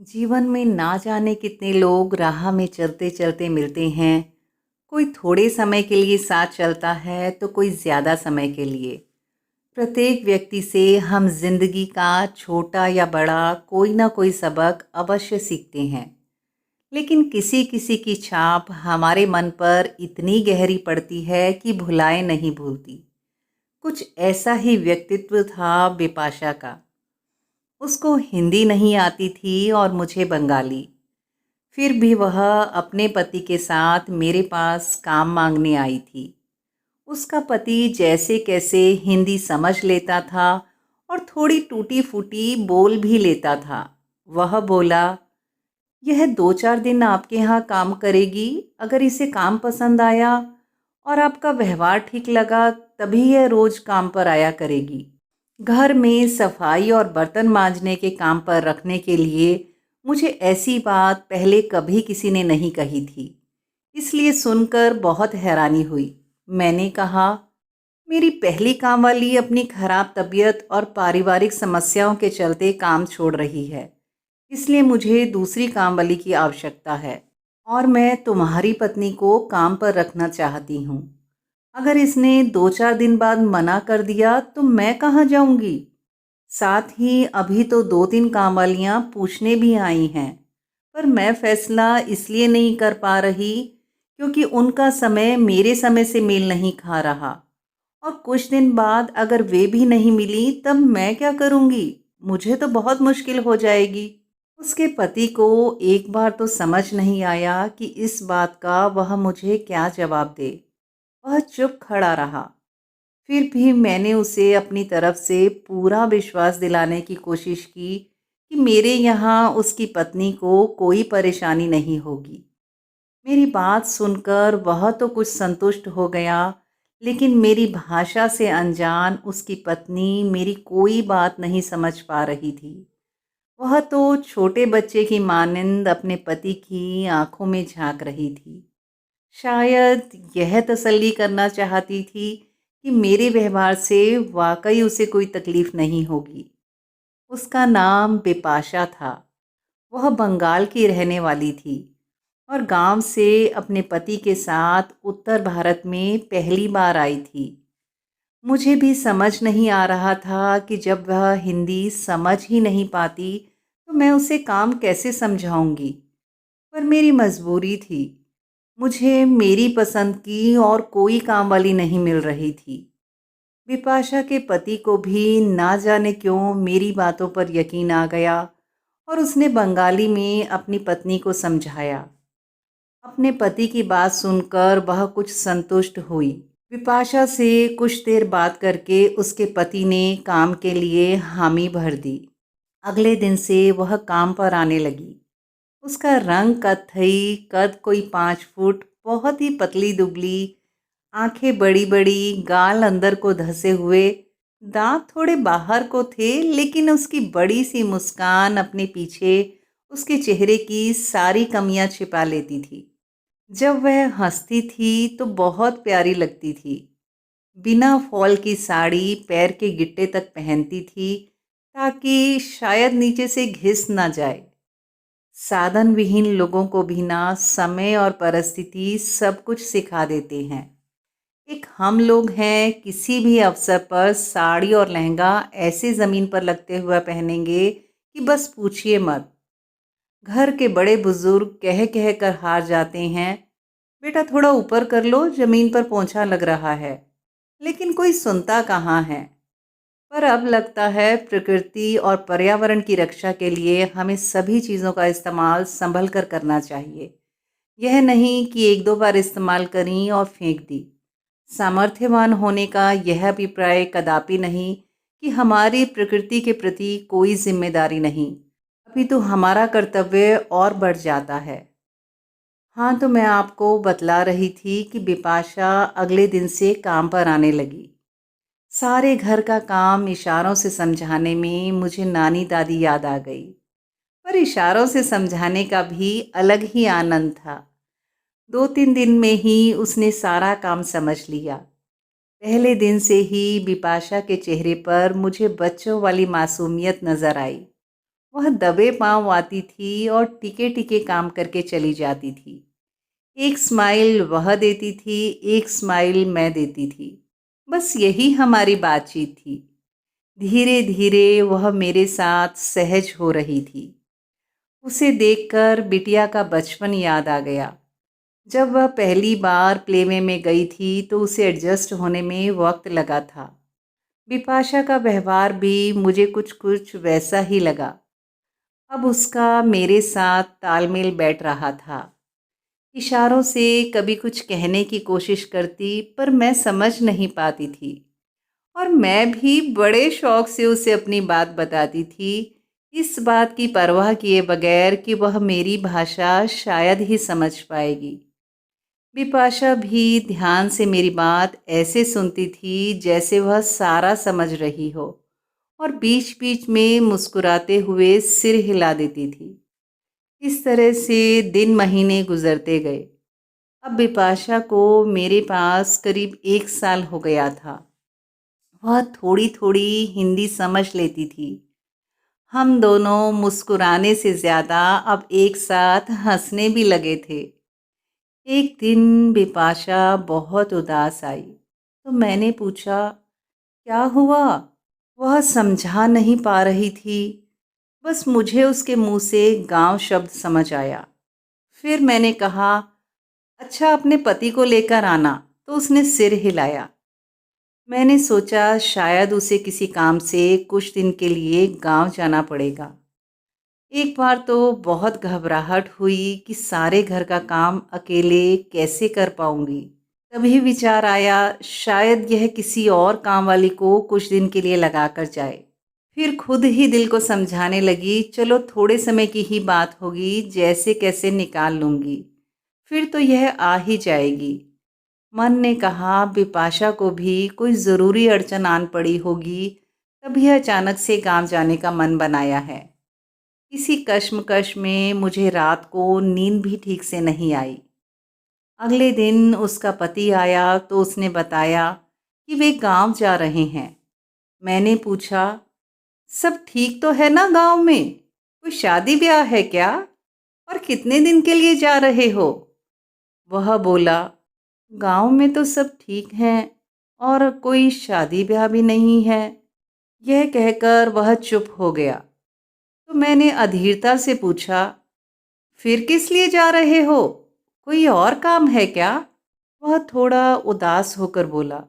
जीवन में ना जाने कितने लोग राह में चलते चलते मिलते हैं। कोई थोड़े समय के लिए साथ चलता है तो कोई ज़्यादा समय के लिए। प्रत्येक व्यक्ति से हम जिंदगी का छोटा या बड़ा कोई ना कोई सबक अवश्य सीखते हैं। लेकिन किसी किसी की छाप हमारे मन पर इतनी गहरी पड़ती है कि भुलाए नहीं भूलती। कुछ ऐसा ही व्यक्तित्व था बिपाशा का। उसको हिंदी नहीं आती थी और मुझे बंगाली। फिर भी वह अपने पति के साथ मेरे पास काम मांगने आई थी। उसका पति जैसे कैसे हिंदी समझ लेता था और थोड़ी टूटी फूटी बोल भी लेता था। वह बोला, यह 2-4 दिन आपके यहाँ काम करेगी। अगर इसे काम पसंद आया और आपका व्यवहार ठीक लगा तभी यह रोज काम पर आया करेगी। घर में सफाई और बर्तन मांजने के काम पर रखने के लिए मुझे ऐसी बात पहले कभी किसी ने नहीं कही थी। इसलिए सुनकर बहुत हैरानी हुई। मैंने कहा, मेरी पहली कामवाली अपनी खराब तबीयत और पारिवारिक समस्याओं के चलते काम छोड़ रही है। इसलिए मुझे दूसरी कामवाली की आवश्यकता है और मैं तुम्हारी पत्नी को काम पर रखना चाहती हूँ। अगर इसने 2-4 दिन बाद मना कर दिया तो मैं कहाँ जाऊंगी? साथ ही अभी तो 2-3 कामवालियाँ पूछने भी आई हैं। पर मैं फैसला इसलिए नहीं कर पा रही क्योंकि उनका समय मेरे समय से मेल नहीं खा रहा। और कुछ दिन बाद अगर वे भी नहीं मिली तब मैं क्या करूंगी? मुझे तो बहुत मुश्किल हो जाएगी। उसके पति को एक बार तो समझ नहीं आया कि इस बात का वह मुझे क्या जवाब दे। वह चुप खड़ा रहा। फिर भी मैंने उसे अपनी तरफ से पूरा विश्वास दिलाने की कोशिश की कि मेरे यहाँ उसकी पत्नी को कोई परेशानी नहीं होगी। मेरी बात सुनकर वह तो कुछ संतुष्ट हो गया, लेकिन मेरी भाषा से अनजान उसकी पत्नी मेरी कोई बात नहीं समझ पा रही थी। वह तो छोटे बच्चे की मानिंद अपने पति की आंखों में झांक रही थी। शायद यह तसल्ली करना चाहती थी कि मेरे व्यवहार से वाकई उसे कोई तकलीफ नहीं होगी। उसका नाम बिपाशा था। वह बंगाल की रहने वाली थी और गांव से अपने पति के साथ उत्तर भारत में पहली बार आई थी। मुझे भी समझ नहीं आ रहा था कि जब वह हिंदी समझ ही नहीं पाती तो मैं उसे काम कैसे समझाऊंगी। पर मेरी मजबूरी थी। मुझे मेरी पसंद की और कोई काम वाली नहीं मिल रही थी। बिपाशा के पति को भी ना जाने क्यों मेरी बातों पर यकीन आ गया और उसने बंगाली में अपनी पत्नी को समझाया। अपने पति की बात सुनकर वह कुछ संतुष्ट हुई। विपाशा से कुछ देर बात करके उसके पति ने काम के लिए हामी भर दी। अगले दिन से वह काम पर आने लगी। उसका रंग कत्थई, कद कोई 5 फुट, बहुत ही पतली दुबली, आंखें बड़ी बड़ी, गाल अंदर को धसे हुए, दांत थोड़े बाहर को थे, लेकिन उसकी बड़ी सी मुस्कान अपने पीछे उसके चेहरे की सारी कमियां छिपा लेती थी। जब वह हंसती थी तो बहुत प्यारी लगती थी। बिना फॉल की साड़ी पैर के गिट्टे तक पहनती थी ताकि शायद नीचे से घिस ना जाए। साधन विहीन लोगों को भी ना समय और परिस्थिति सब कुछ सिखा देते हैं। एक हम लोग हैं, किसी भी अवसर पर साड़ी और लहंगा ऐसे ज़मीन पर लगते हुए पहनेंगे कि बस पूछिए मत। घर के बड़े बुजुर्ग कह कह कर हार जाते हैं, बेटा थोड़ा ऊपर कर लो, जमीन पर पोंछा लग रहा है। लेकिन कोई सुनता कहाँ है। पर अब लगता है प्रकृति और पर्यावरण की रक्षा के लिए हमें सभी चीज़ों का इस्तेमाल संभल कर करना चाहिए। यह नहीं कि एक दो बार इस्तेमाल करी और फेंक दी। सामर्थ्यवान होने का यह अभिप्राय कदापि नहीं कि हमारी प्रकृति के प्रति कोई जिम्मेदारी नहीं, अभी तो हमारा कर्तव्य और बढ़ जाता है। हाँ, तो मैं आपको बतला रही थी कि बिपाशा अगले दिन से काम पर आने लगी। सारे घर का काम इशारों से समझाने में मुझे नानी दादी याद आ गई। पर इशारों से समझाने का भी अलग ही आनंद था। 2-3 दिन में ही उसने सारा काम समझ लिया। पहले दिन से ही बिपाशा के चेहरे पर मुझे बच्चों वाली मासूमियत नजर आई। वह दबे पांव आती थी और टिके टिके काम करके चली जाती थी। एक स्माइल वह देती थी, एक स्माइल मैं देती थी। बस यही हमारी बातचीत थी। धीरे धीरे वह मेरे साथ सहज हो रही थी। उसे देखकर बिटिया का बचपन याद आ गया। जब वह पहली बार प्ले में गई थी तो उसे एडजस्ट होने में वक्त लगा था। बिपाशा का व्यवहार भी मुझे कुछ कुछ वैसा ही लगा। अब उसका मेरे साथ तालमेल बैठ रहा था। इशारों से कभी कुछ कहने की कोशिश करती, पर मैं समझ नहीं पाती थी। और मैं भी बड़े शौक से उसे अपनी बात बताती थी, इस बात की परवाह किए बगैर कि वह मेरी भाषा शायद ही समझ पाएगी। बिपाशा भी ध्यान से मेरी बात ऐसे सुनती थी जैसे वह सारा समझ रही हो, और बीच बीच में मुस्कुराते हुए सिर हिला देती थी। इस तरह से दिन महीने गुजरते गए। अब बिपाशा को मेरे पास करीब 1 साल हो गया था। वह थोड़ी थोड़ी हिंदी समझ लेती थी। हम दोनों मुस्कुराने से ज़्यादा अब एक साथ हंसने भी लगे थे। एक दिन बिपाशा बहुत उदास आई तो मैंने पूछा, क्या हुआ? वह समझा नहीं पा रही थी। बस मुझे उसके मुंह से गांव शब्द समझ आया। फिर मैंने कहा, अच्छा अपने पति को लेकर आना। तो उसने सिर हिलाया। मैंने सोचा शायद उसे किसी काम से कुछ दिन के लिए गांव जाना पड़ेगा। एक बार तो बहुत घबराहट हुई कि सारे घर का काम अकेले कैसे कर पाऊंगी। तभी विचार आया शायद यह किसी और काम वाली को कुछ दिन के लिए लगा कर जाए। फिर खुद ही दिल को समझाने लगी, चलो थोड़े समय की ही बात होगी, जैसे कैसे निकाल लूंगी, फिर तो यह आ ही जाएगी। मन ने कहा बिपाशा को भी कोई ज़रूरी अड़चन आन पड़ी होगी, तभी अचानक से गांव जाने का मन बनाया है। इसी कश्मकश में मुझे रात को नींद भी ठीक से नहीं आई। अगले दिन उसका पति आया तो उसने बताया कि वे गांव जा रहे हैं। मैंने पूछा, सब ठीक तो है ना गांव में? कोई शादी ब्याह है क्या? और कितने दिन के लिए जा रहे हो? वह बोला, गांव में तो सब ठीक हैं और कोई शादी ब्याह भी नहीं है। यह कहकर वह चुप हो गया। तो मैंने अधीरता से पूछा, फिर किस लिए जा रहे हो? कोई और काम है क्या? वह थोड़ा उदास होकर बोला,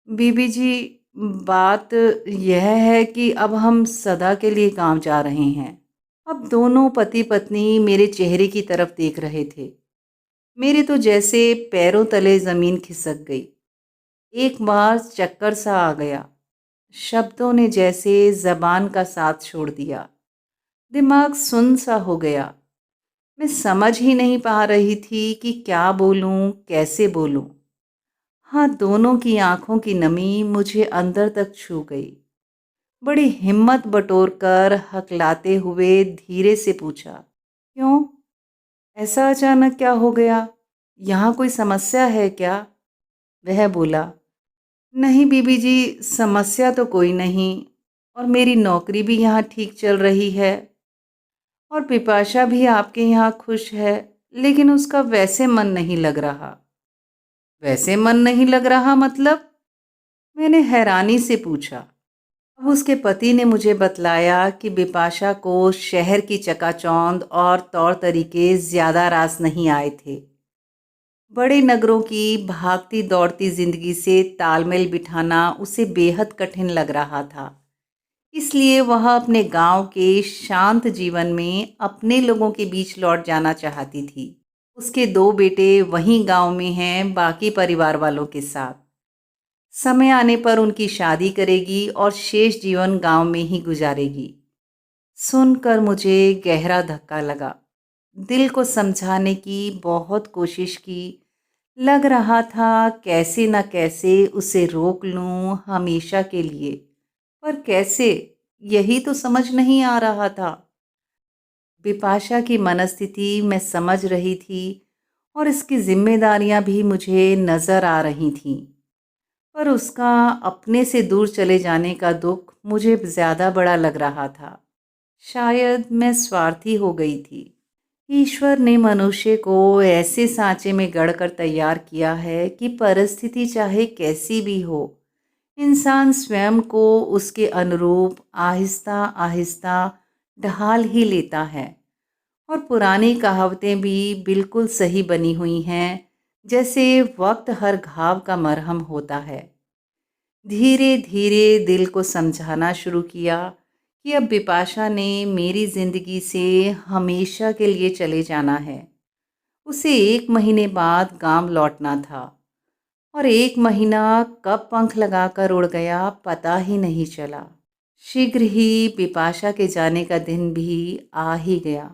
बीबी जी, बात यह है कि अब हम सदा के लिए गांव जा रहे हैं। अब दोनों पति पत्नी मेरे चेहरे की तरफ देख रहे थे। मेरे तो जैसे पैरों तले जमीन खिसक गई। एक बार चक्कर सा आ गया। शब्दों ने जैसे जबान का साथ छोड़ दिया। दिमाग सुन सा हो गया। मैं समझ ही नहीं पा रही थी कि क्या बोलूं, कैसे बोलूं। हाँ, दोनों की आंखों की नमी मुझे अंदर तक छू गई। बड़ी हिम्मत बटोर कर हकलाते हुए धीरे से पूछा, क्यों? ऐसा अचानक क्या हो गया? यहाँ कोई समस्या है क्या? वह बोला, नहीं बीबी जी, समस्या तो कोई नहीं, और मेरी नौकरी भी यहाँ ठीक चल रही है, और बिपाशा भी आपके यहाँ खुश है, लेकिन उसका वैसे मन नहीं लग रहा। वैसे मन नहीं लग रहा मतलब? मैंने हैरानी से पूछा। अब उसके पति ने मुझे बतलाया कि बिपाशा को शहर की चकाचौंध और तौर तरीके ज़्यादा रास नहीं आए थे। बड़े नगरों की भागती दौड़ती जिंदगी से तालमेल बिठाना उसे बेहद कठिन लग रहा था। इसलिए वह अपने गांव के शांत जीवन में अपने लोगों के बीच लौट जाना चाहती थी। उसके दो बेटे वहीं गांव में हैं, बाकी परिवार वालों के साथ। समय आने पर उनकी शादी करेगी और शेष जीवन गांव में ही गुजारेगी। सुनकर मुझे गहरा धक्का लगा। दिल को समझाने की बहुत कोशिश की। लग रहा था कैसे न कैसे उसे रोक लूं हमेशा के लिए, पर कैसे, यही तो समझ नहीं आ रहा था। बिपाशा की मनस्थिति मैं समझ रही थी और इसकी जिम्मेदारियां भी मुझे नज़र आ रही थीं, पर उसका अपने से दूर चले जाने का दुख मुझे ज़्यादा बड़ा लग रहा था। शायद मैं स्वार्थी हो गई थी। ईश्वर ने मनुष्य को ऐसे सांचे में गढ़कर तैयार किया है कि परिस्थिति चाहे कैसी भी हो, इंसान स्वयं को उसके अनुरूप आहिस्ता आहिस्ता ढाल ही लेता है। और पुरानी कहावतें भी बिल्कुल सही बनी हुई हैं, जैसे वक्त हर घाव का मरहम होता है। धीरे धीरे दिल को समझाना शुरू किया कि अब बिपाशा ने मेरी ज़िंदगी से हमेशा के लिए चले जाना है। उसे 1 महीने बाद गांव लौटना था और 1 महीना कब पंख लगाकर उड़ गया पता ही नहीं चला। शीघ्र ही बिपाशा के जाने का दिन भी आ ही गया।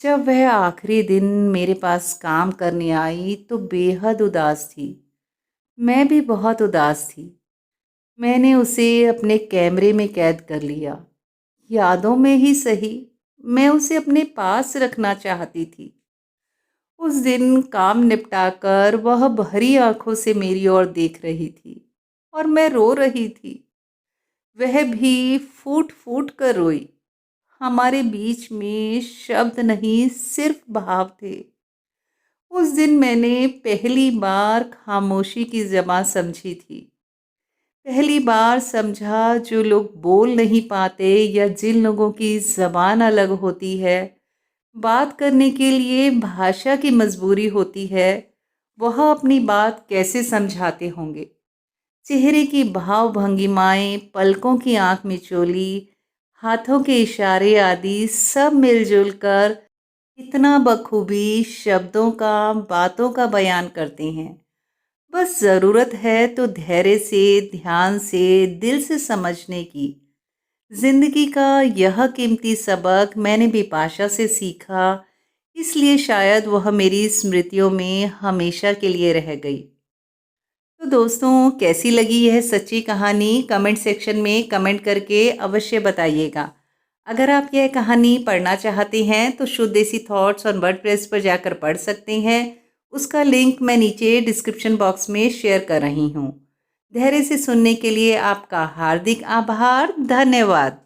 जब वह आखिरी दिन मेरे पास काम करने आई तो बेहद उदास थी। मैं भी बहुत उदास थी। मैंने उसे अपने कैमरे में कैद कर लिया। यादों में ही सही, मैं उसे अपने पास रखना चाहती थी। उस दिन काम निपटाकर वह भरी आंखों से मेरी ओर देख रही थी और मैं रो रही थी। वह भी फूट फूट कर रोई। हमारे बीच में शब्द नहीं, सिर्फ भाव थे। उस दिन मैंने पहली बार खामोशी की ज़बान समझी थी। पहली बार समझा जो लोग बोल नहीं पाते या जिन लोगों की ज़बान अलग होती है, बात करने के लिए भाषा की मजबूरी होती है, वह अपनी बात कैसे समझाते होंगे। चेहरे की भाव भंगिमाएं, पलकों की आंख मिचोली, हाथों के इशारे आदि सब मिलजुल कर इतना बखूबी शब्दों का, बातों का बयान करते हैं। बस ज़रूरत है तो धैर्य से, ध्यान से, दिल से समझने की। जिंदगी का यह कीमती सबक मैंने बिपाशा से सीखा, इसलिए शायद वह मेरी स्मृतियों में हमेशा के लिए रह गई। तो दोस्तों, कैसी लगी यह सच्ची कहानी कमेंट सेक्शन में कमेंट करके अवश्य बताइएगा। अगर आप यह कहानी पढ़ना चाहते हैं तो शुद्ध देसी थॉट्स ऑन वर्डप्रेस पर जाकर पढ़ सकते हैं। उसका लिंक मैं नीचे डिस्क्रिप्शन बॉक्स में शेयर कर रही हूँ। धैर्य से सुनने के लिए आपका हार्दिक आभार। धन्यवाद।